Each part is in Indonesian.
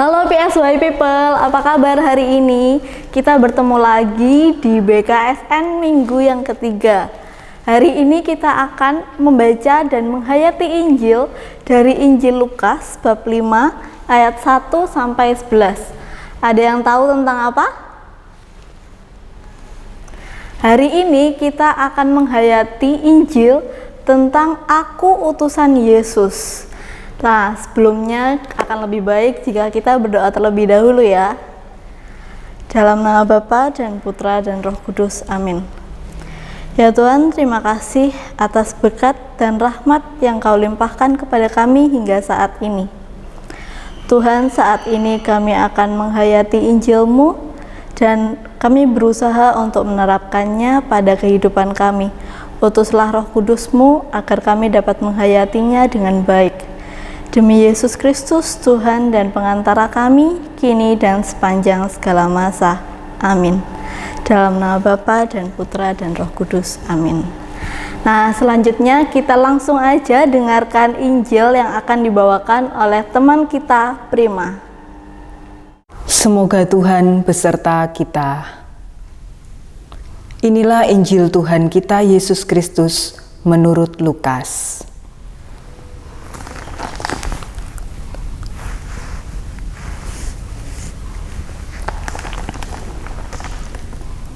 Halo PSY People, apa kabar hari ini? Kita bertemu lagi di BKSN minggu yang ketiga. Hari ini kita akan membaca dan menghayati Injil dari Injil Lukas bab 5 ayat 1 sampai 11. Ada yang tahu tentang apa? Hari ini kita akan menghayati Injil tentang Aku Utusan Yesus. Nah, sebelumnya akan lebih baik jika kita berdoa terlebih dahulu ya. Dalam nama Bapa dan Putra dan Roh Kudus, amin. Ya Tuhan, terima kasih atas berkat dan rahmat yang Kau limpahkan kepada kami hingga saat ini. Tuhan, saat ini kami akan menghayati Injil-Mu dan kami berusaha untuk menerapkannya pada kehidupan kami. Utuslah Roh Kudus-Mu agar kami dapat menghayatinya dengan baik. Demi Yesus Kristus, Tuhan dan pengantara kami, kini dan sepanjang segala masa. Amin. Dalam nama Bapa dan Putra dan Roh Kudus. Amin. Nah, selanjutnya kita langsung aja dengarkan Injil yang akan dibawakan oleh teman kita, Prima. Semoga Tuhan beserta kita. Inilah Injil Tuhan kita Yesus Kristus menurut Lukas.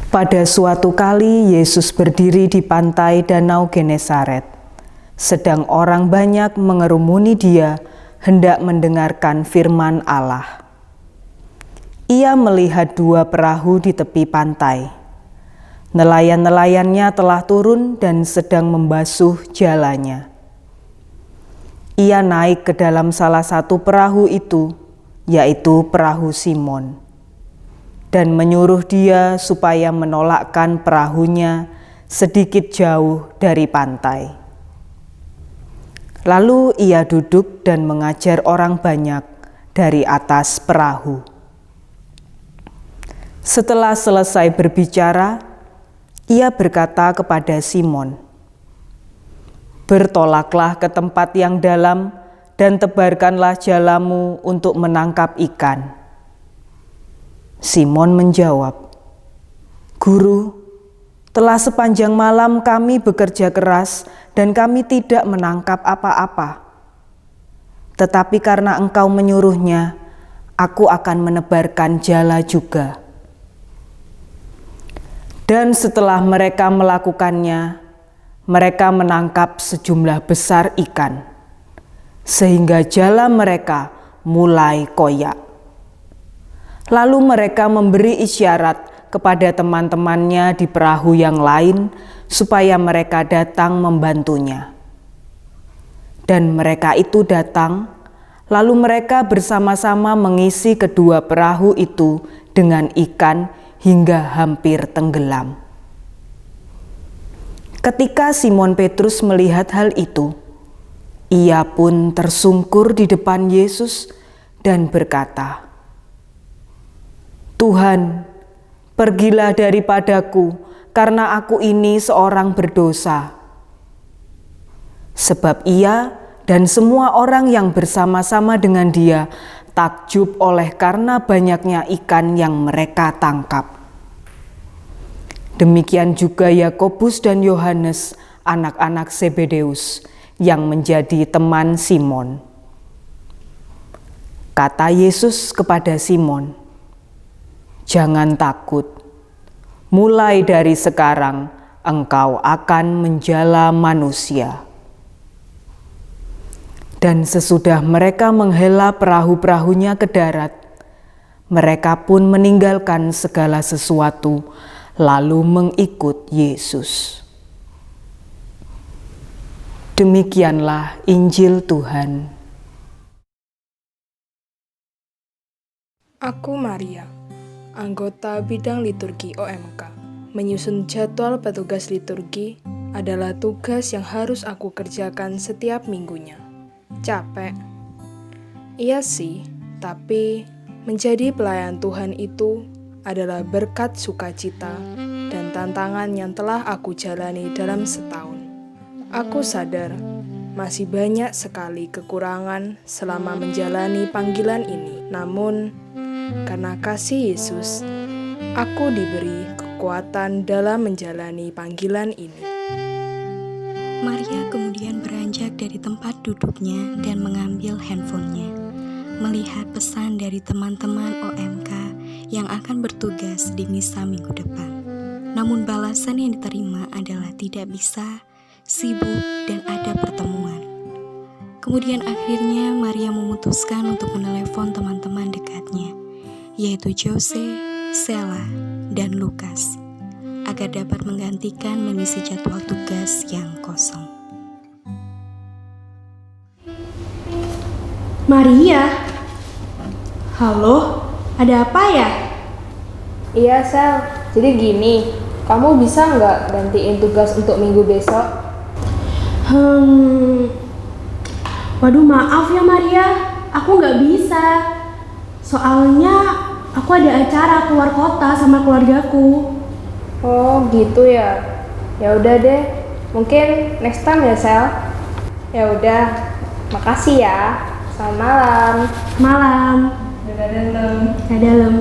Pada suatu kali Yesus berdiri di pantai Danau Genesaret, sedang orang banyak mengerumuni Dia hendak mendengarkan firman Allah. Ia melihat dua perahu di tepi pantai. Nelayan-nelayannya telah turun dan sedang membasuh jalannya. Ia naik ke dalam salah satu perahu itu, yaitu perahu Simon, dan menyuruh dia supaya menolakkan perahunya sedikit jauh dari pantai. Lalu ia duduk dan mengajar orang banyak dari atas perahu. Setelah selesai berbicara, ia berkata kepada Simon, "Bertolaklah ke tempat yang dalam dan tebarkanlah jalamu untuk menangkap ikan." Simon menjawab, "Guru, telah sepanjang malam kami bekerja keras dan kami tidak menangkap apa-apa. Tetapi karena Engkau menyuruhnya, aku akan menebarkan jala juga." Dan setelah mereka melakukannya, mereka menangkap sejumlah besar ikan, sehingga jala mereka mulai koyak. Lalu mereka memberi isyarat kepada teman-temannya di perahu yang lain supaya mereka datang membantunya. Dan mereka itu datang, lalu mereka bersama-sama mengisi kedua perahu itu dengan ikan hingga hampir tenggelam. Ketika Simon Petrus melihat hal itu, ia pun tersungkur di depan Yesus dan berkata, "Tuhan, pergilah daripadaku, karena aku ini seorang berdosa." Sebab ia dan semua orang yang bersama-sama dengan dia takjub oleh karena banyaknya ikan yang mereka tangkap. Demikian juga Yakobus dan Yohanes, anak-anak Zebedeus, yang menjadi teman Simon. Kata Yesus kepada Simon, "Jangan takut, mulai dari sekarang engkau akan menjala manusia." Dan sesudah mereka menghela perahu-perahunya ke darat, mereka pun meninggalkan segala sesuatu, lalu mengikut Yesus. Demikianlah Injil Tuhan. Aku Maria, anggota bidang liturgi OMK. Menyusun jadwal petugas liturgi adalah tugas yang harus aku kerjakan setiap minggunya. Capek? Iya sih, tapi menjadi pelayan Tuhan itu adalah berkat sukacita dan tantangan yang telah aku jalani dalam setahun. Aku sadar masih banyak sekali kekurangan selama menjalani panggilan ini. Namun, karena kasih Yesus, aku diberi kekuatan dalam menjalani panggilan ini. Maria kemudian beranjak dari tempat duduknya dan mengambil handphonenya, melihat pesan dari teman-teman OMK yang akan bertugas di misa minggu depan. Namun balasan yang diterima adalah tidak bisa, sibuk, dan ada pertemuan. Kemudian akhirnya Maria memutuskan untuk menelepon teman-teman dekatnya, yaitu Jose, Sela, dan Lukas, agar dapat menggantikan mengisi jadwal tugas yang kosong. Maria? Halo? Ada apa ya? Iya, Sel. Jadi gini, kamu bisa nggak gantiin tugas untuk minggu besok? Waduh, maaf ya Maria, aku nggak bisa. Soalnya aku ada acara keluar kota sama keluargaku. Oh, gitu ya. Ya udah deh. Mungkin next time ya, Sel. Ya udah. Makasih ya. Selamat malam. Malam. Dadah dalam. Dalam.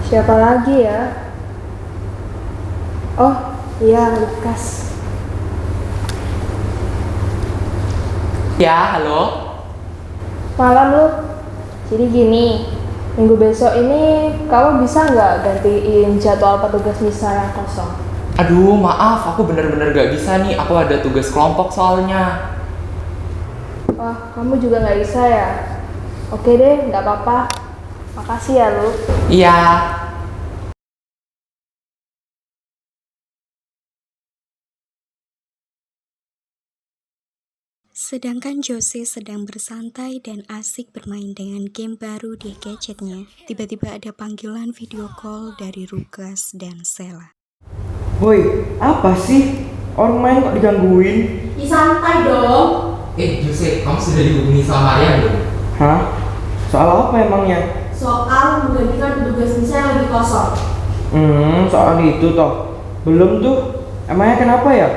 Siapa lagi ya? Oh, iya, Lukas. Ya, halo. Malam lu. Jadi gini, minggu besok ini kamu bisa nggak gantiin jadwal petugas misa yang kosong? Aduh, maaf, aku bener-bener gak bisa nih. Aku ada tugas kelompok soalnya. Wah, kamu juga nggak bisa ya? Oke deh, nggak apa-apa. Makasih ya lu. Iya. Sedangkan Jose sedang bersantai dan asik bermain dengan game baru di gadgetnya, tiba-tiba ada panggilan video call dari Lukas dan Sela. Woi, apa sih? Orang main kok digangguin? Santai dong. Jose, kamu sudah dihubungi sama Maria belum? Hah? Soal apa emangnya? Soal menggantikan petugas misa yang lagi kosong. Soal itu toh. Belum tuh. Emangnya kenapa ya?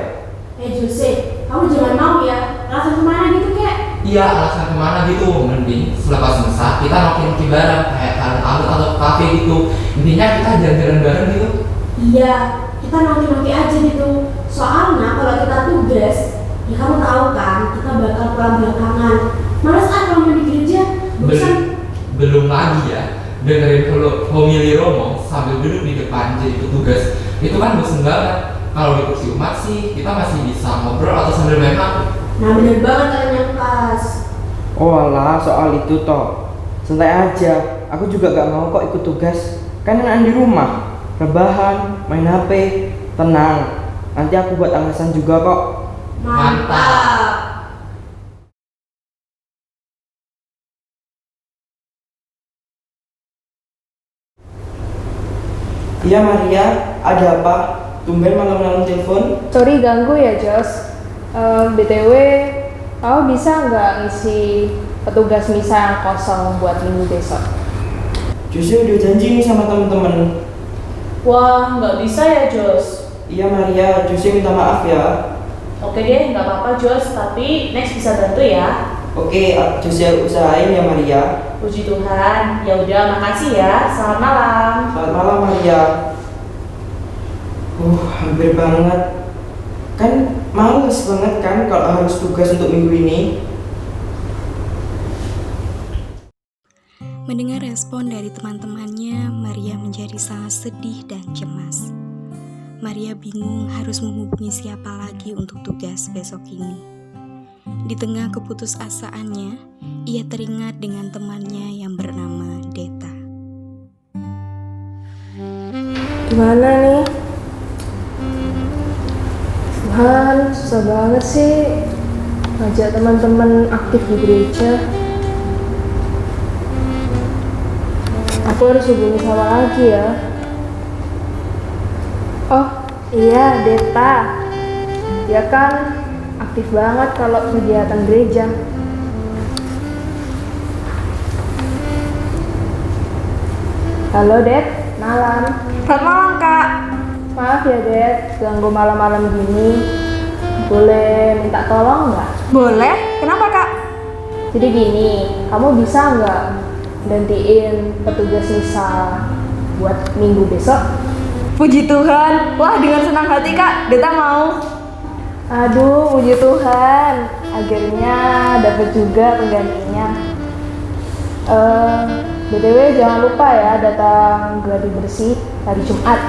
Jose, kamu jangan mau ya. Langsung kemana gitu kek? Iya, alasan kemana gitu. Mending selepas misa kita nongki-nongki bareng kayak kalian atau kafe gitu. Intinya kita jalan-jalan bareng gitu. Iya, kita nanti aja gitu. Soalnya kalau kita tugas, ya kamu tahu kan, kita bakal pulang belakangan. Males kalau main di gereja. Bosan. Belum lagi ya, dengerin homili Romo sambil duduk di depan jadi petugas. Itu kan bosen banget. Kalau di kursi umat sih, kita masih bisa ngobrol atau sambil main HP. Nah bener banget katanya pas. Oh alah, soal itu toh. Santai aja. Aku juga gak mau kok ikut tugas. Kan enakan di rumah. Rebahan, main HP, tenang. Nanti aku buat alasan juga kok. Mantap. Iya Maria, ada apa? Tumben malam-malam telepon? Sorry ganggu ya, Jos. BTW, kamu bisa nggak ngisi petugas misa yang kosong buat minggu besok? Jose udah janji nih sama temen-temen. Wah, nggak bisa ya, Jos? Iya Maria, Jose minta maaf ya. Oke deh, nggak apa-apa, Jos. Tapi next bisa bantu ya. Oke, Jose usahain ya Maria. Puji Tuhan. Ya udah, makasih ya. Selamat malam. Selamat malam Maria. Hampir banget. Kan males banget kan kalau harus tugas untuk minggu ini. Mendengar respon dari teman-temannya, Maria menjadi sangat sedih dan cemas. Maria bingung harus menghubungi siapa lagi untuk tugas besok ini. Di tengah keputusasaannya, ia teringat dengan temannya yang bernama Deta. Gimana nih? Tuhan, susah banget sih ngajak teman-teman aktif di gereja. Aku harus hubungi sama lagi ya. Oh iya, Deta. Dia kan aktif banget kalau kegiatan gereja. Halo Det, malam. Selamat malam kak. Maaf ya, Dad, ganggu malam-malam gini. Boleh minta tolong nggak? Boleh, kenapa Kak? Jadi gini, kamu bisa nggak gantiin petugas misa buat minggu besok? Puji Tuhan, wah dengan senang hati Kak, Deta mau. Aduh, puji Tuhan, akhirnya dapat juga penggantinya. BTW jangan lupa ya datang gladi bersih hari Jumat.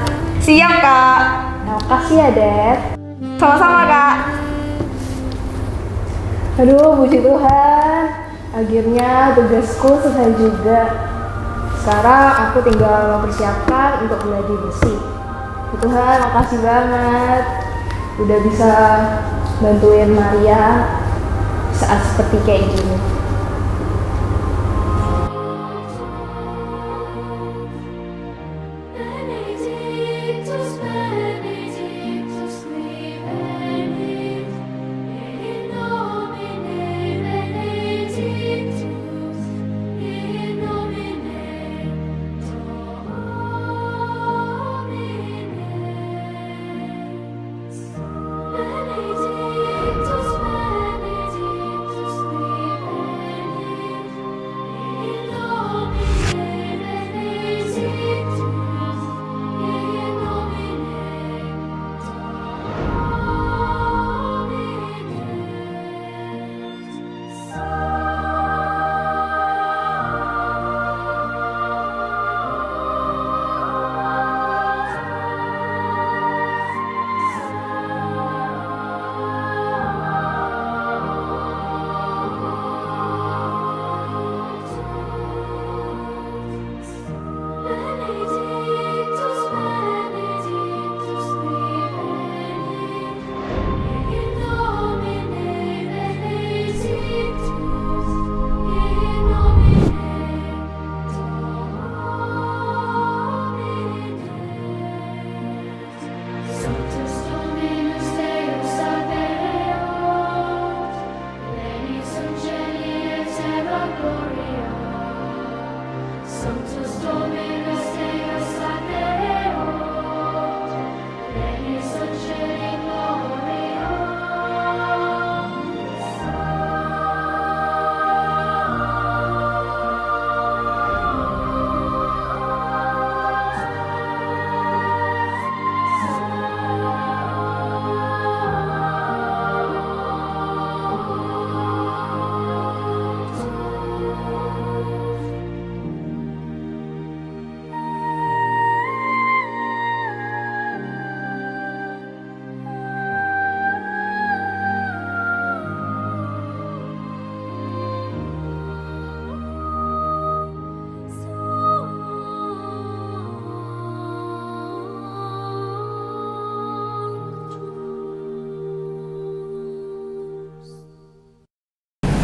Siap Kak. Terima kasih ya, Dad. Sama-sama Kak. Aduh, puji Tuhan, akhirnya tugasku selesai juga. Sekarang aku tinggal mempersiapkan untuk gladi bersih. Tuhan, makasih banget udah bisa bantuin Maria saat seperti kayak gini.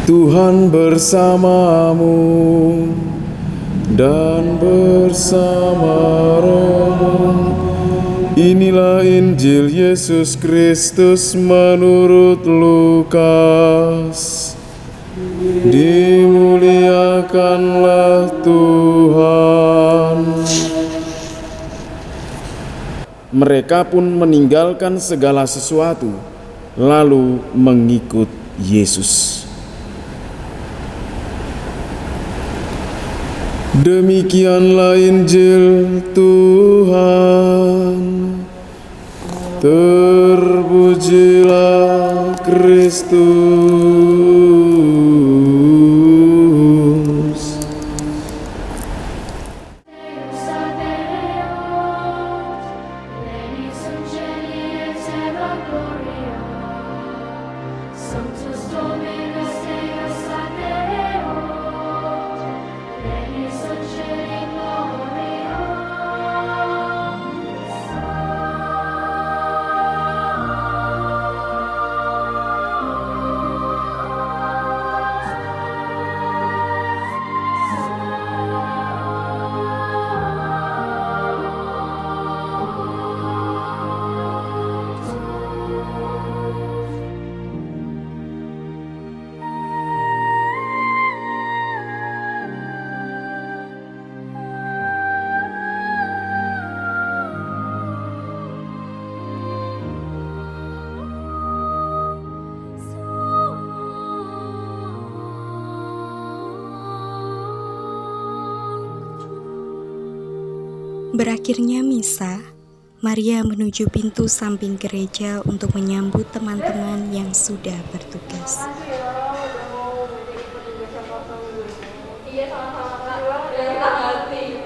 Tuhan bersamamu dan bersama rohmu. Inilah Injil Yesus Kristus menurut Lukas. Dimuliakanlah Tuhan. Mereka pun meninggalkan segala sesuatu, lalu mengikut Yesus. Demikianlah Injil Tuhan. Terpujilah Kristus. Berakhirnya misa, Maria menuju pintu samping gereja untuk menyambut teman-teman yang sudah bertugas.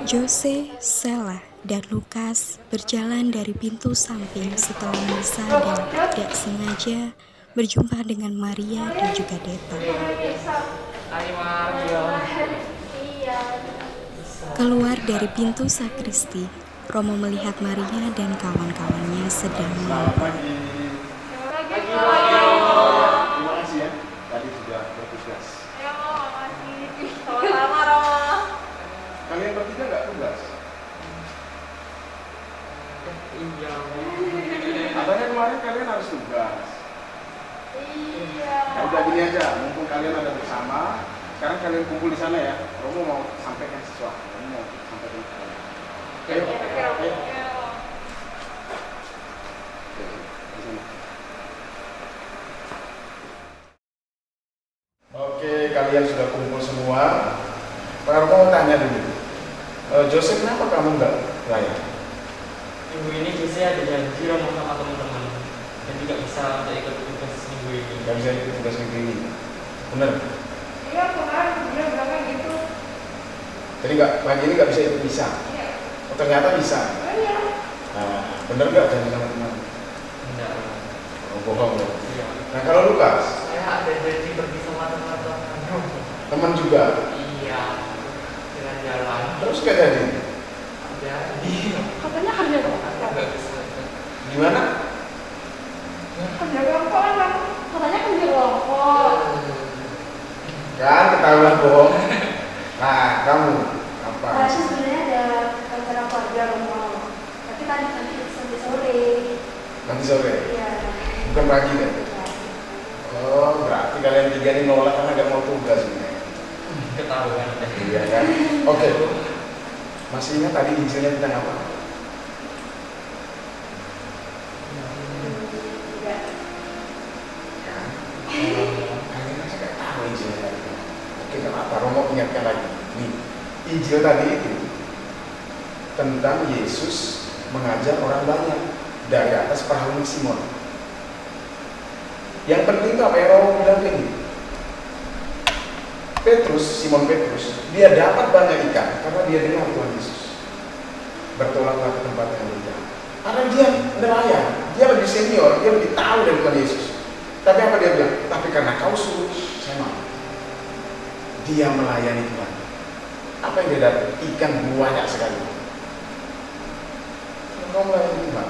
Jose, Sela, dan Lukas berjalan dari pintu samping setelah misa dan tidak sengaja berjumpa dengan Maria dan juga Deta. Keluar dari pintu sakristi, Romo melihat Maria dan kawan-kawannya sedang mengobrol. Terima kasih ya, tadi sudah bertugas. Sama-sama, Romo. Kalian bertiga nggak tugas? Iya. Katanya kemarin kalian harus tugas. Iya. Ya udah gini aja, mumpung kalian ada bersama, sekarang kalian kumpul di sana ya. Romo mau sampaikan sesuatu. Romo mau sampaikan ke kalian. Ayo, ayo. Oke, di sana. Oke, kalian sudah kumpul semua. Pak Romo mau tanya dulu. Jose, kenapa kamu nggak layan? Minggu ini Jose ada janji Romo sama teman-teman dan tidak bisa untuk ikut tugas minggu ini. Nggak bisa ikut tugas minggu ini. Bener? Iya, kemarin dia bilangnya gitu. Jadi nggak, pagi ini nggak bisa ikut misa? Iya. Oh, ternyata bisa. Iya. Nah, bener nggak janji sama teman? Enggak. Oh, bohong dong. Iya. Nah, kalau Lukas, Saya ada janji pergi sama teman-teman. teman juga. Iya. Jalan-jalan. Terus nggak jadi? Jadi. Katanya kerja kelompok. Nggak bisa. Gimana? Kerja kelompok kan? Katanya kerja kelompok. Kan ketahuan bohong. Nah, kamu apa? Sih sebenarnya ada acara keluarga Romo, tapi tadi nanti sampai sore. Nanti sore. Iya. Bukan pagi kan? Oh, berarti kalian tiga ini nolak karena nggak mau tugas ini. Ketahuan. Iya kan? Oke. Masih ingat tadi Injilnya tentang apa? Kalian masih nggak tahu Injilnya tadi. Oke, nggak apa. Romo ingatkan lagi. Nih, Injil tadi itu tentang Yesus mengajar orang banyak dari atas perahu Simon. Yang penting tuh apa yang Romo bilang ini? Petrus, Simon Petrus, dia dapat banyak ikan karena dia dengar Tuhan Yesus. Bertolaklah ke tempat yang berjauh. Karena dia nelayan, dia lebih senior, dia lebih tahu dari Tuhan Yesus. Tapi apa dia bilang? Tapi karena kau suruh, saya mau. Dia melayani Tuhan. Apa yang dia dapat? Ikan banyak sekali. Kau melayani Tuhan.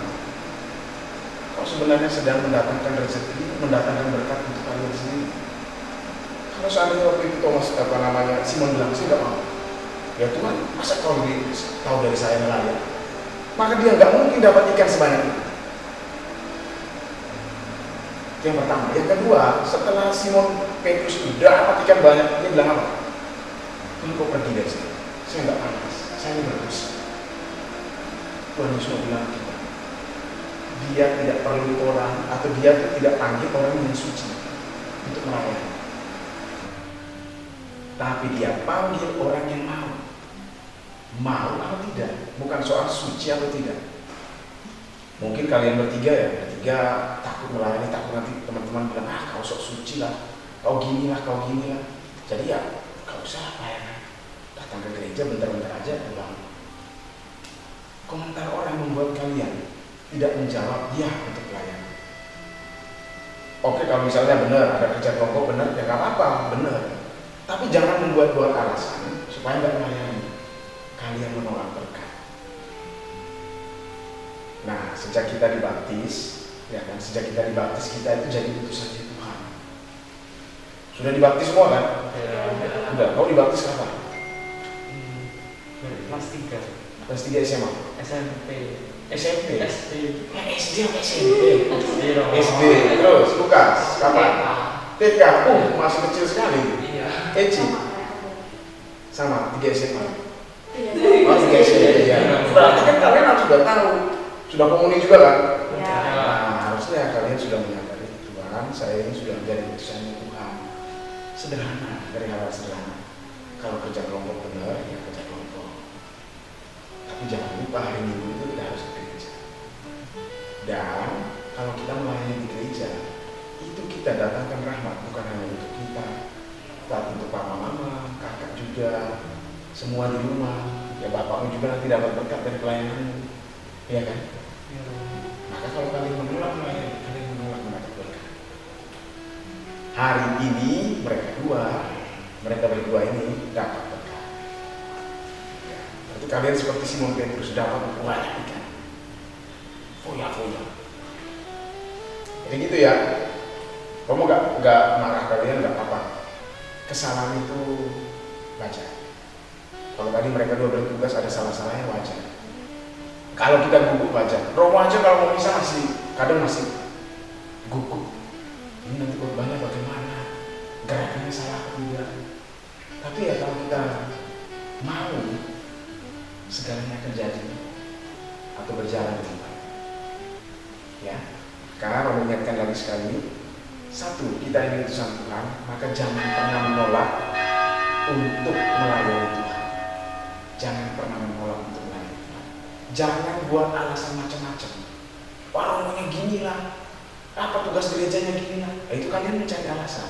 Kau sebenarnya sedang mendatangkan rezeki, mendatangkan berkat untuk kalian sendiri. Kalau seandainya waktu itu Simon bilang, saya nggak mau. Ya Tuhan, masa kau lebih tahu dari saya nelayan? Maka dia nggak mungkin dapat ikan sebanyak itu. Yang pertama. Yang kedua, setelah Simon Petrus itu dapat ikan banyak, dia bilang apa? Tuhan, kau pergi dari sini. Saya nggak pantas. Saya ini berdosa. Tuhan Yesus bilang kita, dia tidak perlu orang atau dia tidak panggil orang yang suci untuk melayani. Tapi dia panggil orang yang mau atau tidak, bukan soal suci atau tidak. Mungkin kalian bertiga takut melayani, takut nanti teman-teman bilang, kau sok suci lah, kau gini lah. Jadi ya, kau usah layanan, datang ke gereja bentar-bentar aja pulang. Komentar orang membuat kalian tidak menjawab ya untuk pelayanan. Oke, kalau misalnya benar ada kerja kelompok benar, ya nggak apa-apa, benar. Tapi jangan membuat-buat alasan supaya nggak melayani. Kalian menolak berkat. Nah, sejak kita dibaptis, kita itu jadi utusannya Tuhan. Sudah dibaptis semua kan? Udah. Kau dibaptis kapan? Kelas 3. Kelas 3 SMA? SMP. SMP? SD. SD apa SMP? SD. Terus, Lukas, kapan? TK. Masih kecil sekali. Iya. Eci? Sama, 3 SMA? Oh, 3 SMA, iya. Berarti kan kalian harus sudah tahu. Sudah komuni juga kan? Ya. Nah, harusnya kalian sudah menyadari Tuhan, saya ini sudah menjadi utusannya Tuhan. Sederhana, dari hal sederhana. Kalau kerja kelompok benar, ya kerja kelompok. Tapi Tapi jangan lupa hari Minggu itu kita harus ke gereja. Dan kalau kita melayani di gereja, itu kita datangkan rahmat bukan hanya untuk kita, tapi untuk papa mama, kakak juga, semua di rumah. Ya bapakmu juga nanti dapat berkat dari pelayananmu, iya kan? Maka kalau kalian menolak melayani, kalian menolak mendapat berkat. Hari ini mereka berdua ini dapat berkat. Ya, berarti kalian seperti Simon Petrus dapat banyak ikan. Foya. Jadi gitu ya. Kamu nggak marah kalian nggak apa-apa. Kesalahan itu wajar. Kalau tadi mereka dua bertugas ada salah-salahnya wajar. Kalau kita gugup wajar. Romo aja kalau mau bisa kadang masih gugup. Ini nanti korbannya bagaimana? Gerakannya salah atau tidak? Tapi ya kalau kita mau segalanya akan jadi atau berjalan dengan baik. Ya, karena mengingatkan lagi sekali. Satu, kita ini utusan Tuhan, maka jangan pernah menolak untuk melayani Tuhan. Jangan pernah menolak untuk melayani Tuhan. Jangan buat alasan macam-macam. Wah, romonya gini lah. Apa tugas gerejanya gini lah. Itu kalian mencari alasan.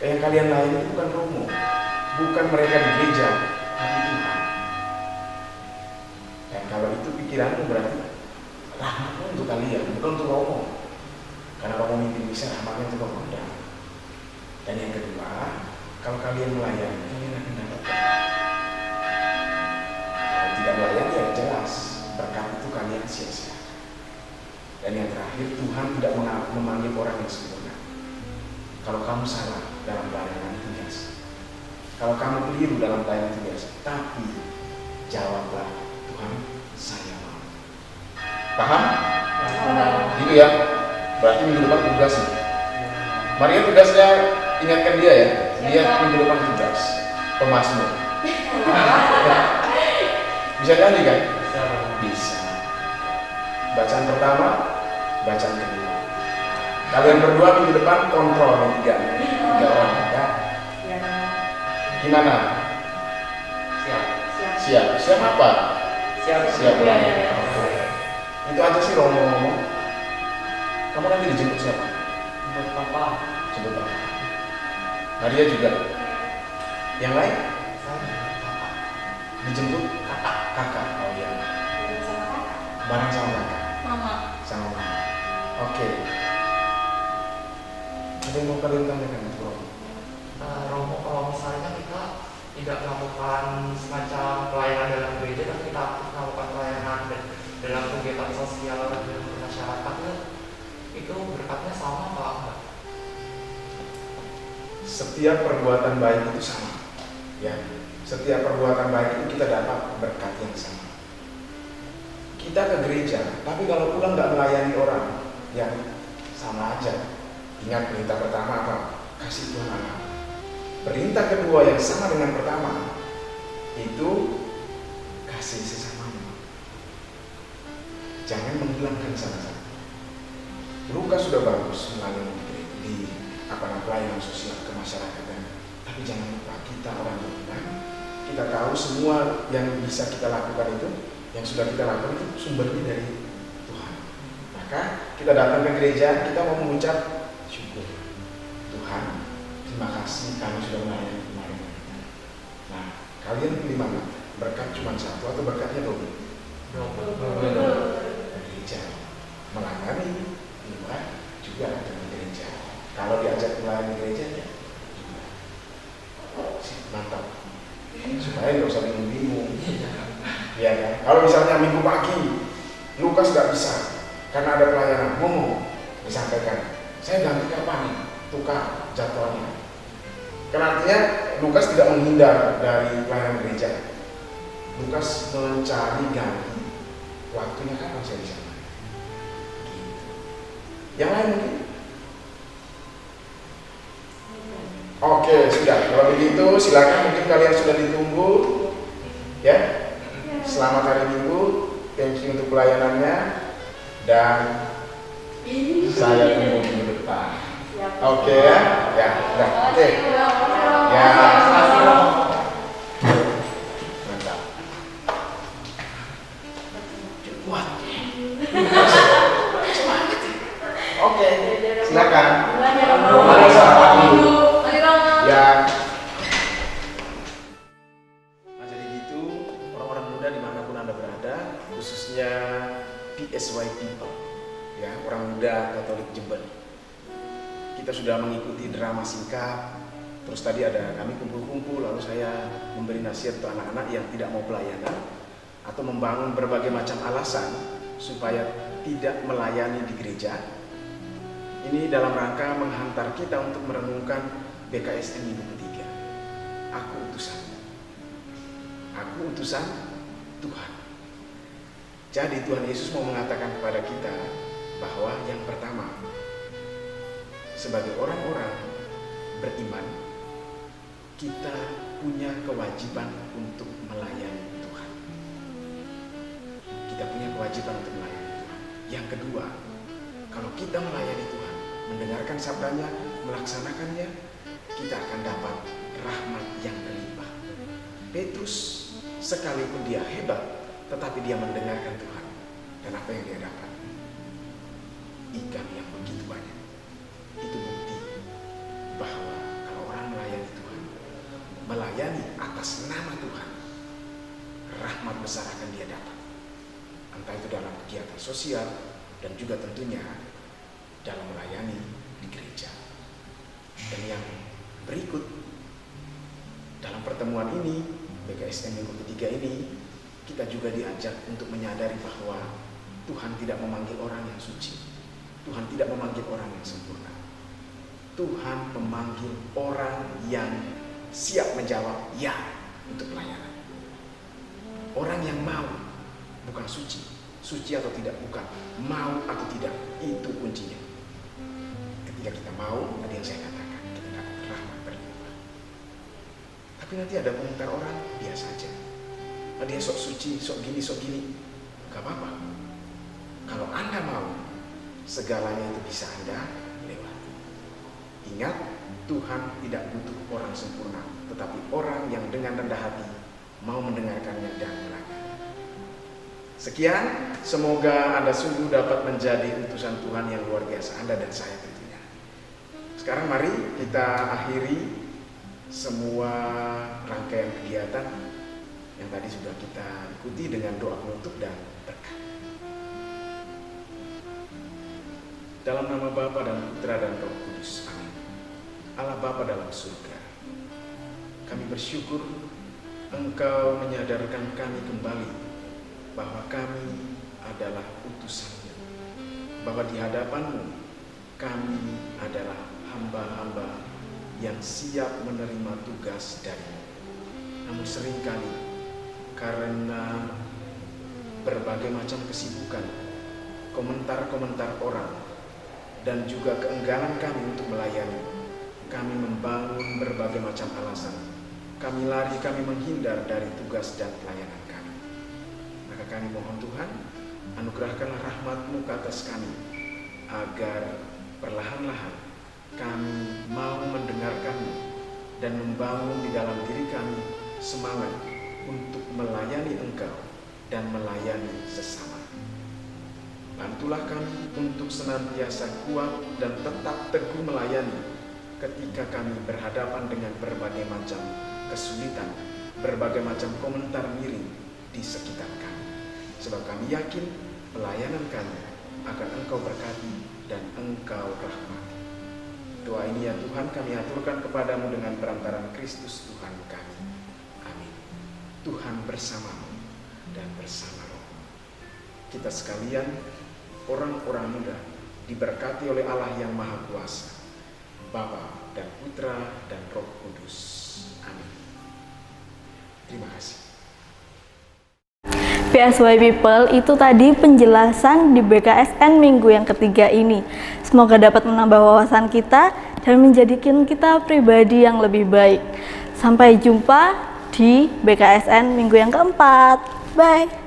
Yang kalian layani bukan romo, bukan mereka di gereja, tapi Tuhan. Dan kalau itu pikiranmu berarti rahmatmu untuk kalian, bukan untuk romo. Karena romo mimpi bisa rahmatnya untuk romo. Dan yang kedua, kalau kalian melayani, kalian akan dapat berkat. Kalau tidak melayani ya jelas berkat itu kalian sia-sia. Dan yang terakhir, Tuhan tidak memanggil orang yang sempurna. Kalau kamu salah dalam pelayanan itu biasa. Kalau kamu keliru dalam pelayanan itu biasa. Tapi jawablah, Tuhan, saya mau. Paham? Gitu ya. Berarti minggu depan tugas nih. Maria tugasnya ingatkan dia ya. Dia minggu depan tugas pemazmur. Bisa nyanyi kan? Bisa. Bacaan pertama, bacaan kedua. Kalian berdua minggu depan kontrol nih tiga orang ya. Gimana? Siap apa? Siap melayani. Itu aja sih Romo ngomong. Kamu nanti dijemput siapa? Jemput papa. Maria juga. Yang lain? Dijemput kakak. Oh iya. Bareng sama kakak. Sama mama. Oke. Ada yang mau kalian tanyakan, Romo? Romo, kalau misalnya kita tidak melakukan semacam pelayanan dalam gereja, tapi kita melakukan pelayanan dalam kegiatan sosial dan masyarakat, itu berkatnya sama apa enggak? Setiap perbuatan baik itu sama, ya. Setiap perbuatan baik itu kita dapat berkat yang sama. Kita ke gereja, tapi kalau pulang nggak melayani orang, yang sama aja. Ingat perintah pertama apa? Kasih Tuhan Allah. Perintah kedua yang sama dengan pertama itu kasih sesamamu. Jangan menghilangkan sama-sama. Lukas sudah bagus melayani di pelayanan sosial ke masyarakat, tapi jangan lupa kita orang beriman, kita tahu semua yang bisa kita lakukan itu, yang sudah kita lakukan itu sumbernya dari Tuhan. Maka kita datang ke gereja, kita mau mengucap syukur. Tuhan, terima kasih kami sudah melayani kemarin. Nah, kalian pilih mana? Berkat cuma satu atau berkatnya double? Gereja melayani di luar juga ada di gereja. Kalau diajak melayani gereja ya juga. Mantap. Supaya nggak usah bingung-bingung. Ya kan? Kalau misalnya minggu pagi Lukas nggak bisa karena ada pelayanan, ngomong disampaikan. Saya ganti kapan nih? Tukar jadwalnya. Karena artinya Lukas tidak menghindar dari pelayanan gereja. Lukas mencari ganti waktunya kapan saya bisa. Gitu. Yang lain mungkin? Oke, sudah. Kalau begitu silakan, mungkin kalian sudah ditunggu. Ya. Selamat hari Minggu. Thank you untuk pelayanannya. Dan saya tunggu minggu depan. Oke ya. Ya, udah. Oke. Ya. Mantap. silakan. Mari Ya. Nah, jadi gitu, orang-orang muda dimanapun Anda berada, khususnya PSY People, ya, orang muda Katolik Jember. Kita sudah mengikuti drama singkat, terus tadi ada kami kumpul-kumpul, lalu saya memberi nasihat untuk anak-anak yang tidak mau pelayanan atau membangun berbagai macam alasan supaya tidak melayani di gereja. Ini dalam rangka menghantar kita untuk merenungkan BKSN minggu ketiga. Aku utusan Tuhan. Jadi Tuhan Yesus mau mengatakan kepada kita bahwa yang pertama, sebagai orang-orang beriman, kita punya kewajiban untuk melayani Tuhan. Kita punya kewajiban untuk melayani Tuhan. Yang kedua, kalau kita melayani Tuhan, mendengarkan sabdanya, melaksanakannya, kita akan dapat rahmat yang berlimpah. Petrus, sekalipun dia hebat, tetapi dia mendengarkan Tuhan. Dan apa yang dia dapat? Ikan yang begitu banyak. Itu bukti bahwa kalau orang melayani Tuhan, melayani atas nama Tuhan, rahmat besar akan dia dapat. Entah itu dalam kegiatan sosial dan juga tentunya dalam melayani di gereja. Dan yang berikut, dalam pertemuan ini, BKSN minggu ketiga ini, kita juga diajak untuk menyadari bahwa Tuhan tidak memanggil orang yang suci. Tuhan tidak memanggil orang yang sempurna. Tuhan memanggil orang yang siap menjawab ya untuk pelayanan. Orang yang mau, bukan suci. Suci atau tidak bukan, mau atau tidak, itu kuncinya. Ketika kita mau, tadi yang saya katakan, kita dapat rahmat berlimpah. Tapi nanti ada komentar orang, biasa aja. Dia sok suci, sok gini, gak apa-apa. Kalau Anda mau, segalanya itu bisa Anda lewati. Ingat, Tuhan tidak butuh orang sempurna, tetapi orang yang dengan rendah hati mau mendengarkannya dan melayani. Sekian, semoga Anda sungguh dapat menjadi utusan Tuhan yang luar biasa, Anda dan saya tentunya. Sekarang mari kita akhiri semua rangkaian kegiatan yang tadi sudah kita ikuti dengan doa penutup dan berkat. Dalam nama Bapa dan Putra dan Roh Kudus, amin. Allah Bapa dalam surga, kami bersyukur Engkau menyadarkan kami kembali bahwa kami adalah utusan-Nya, bahwa di hadapan-Mu kami adalah hamba-hamba yang siap menerima tugas dari-Mu. Namun seringkali karena berbagai macam kesibukan, komentar-komentar orang, dan juga keengganan kami untuk melayani, kami membangun berbagai macam alasan. Kami lari, kami menghindar dari tugas dan pelayanan kami. Maka kami mohon Tuhan, anugerahkanlah rahmat-Mu ke atas kami, agar perlahan-lahan kami mau mendengarkan-Mu dan membangun di dalam diri kami semangat untuk melayani Engkau dan melayani sesama. Bantulah kami untuk senantiasa kuat dan tetap teguh melayani ketika kami berhadapan dengan berbagai macam kesulitan, berbagai macam komentar miring di sekitar kami. Sebab kami yakin pelayanan kami akan Engkau berkati dan Engkau rahmati. Doa ini ya Tuhan kami aturkan kepadamu dengan perantaraan Kristus Tuhan kami. Amin. Tuhan bersamamu dan bersama Roh. Kita sekalian, orang-orang muda, diberkati oleh Allah yang Maha Kuasa, Bapa dan Putra dan Roh Kudus. Amin. Terima kasih. PSY People, itu tadi penjelasan di BKSN minggu yang ketiga ini. Semoga dapat menambah wawasan kita dan menjadikan kita pribadi yang lebih baik. Sampai jumpa di BKSN minggu yang keempat. Bye.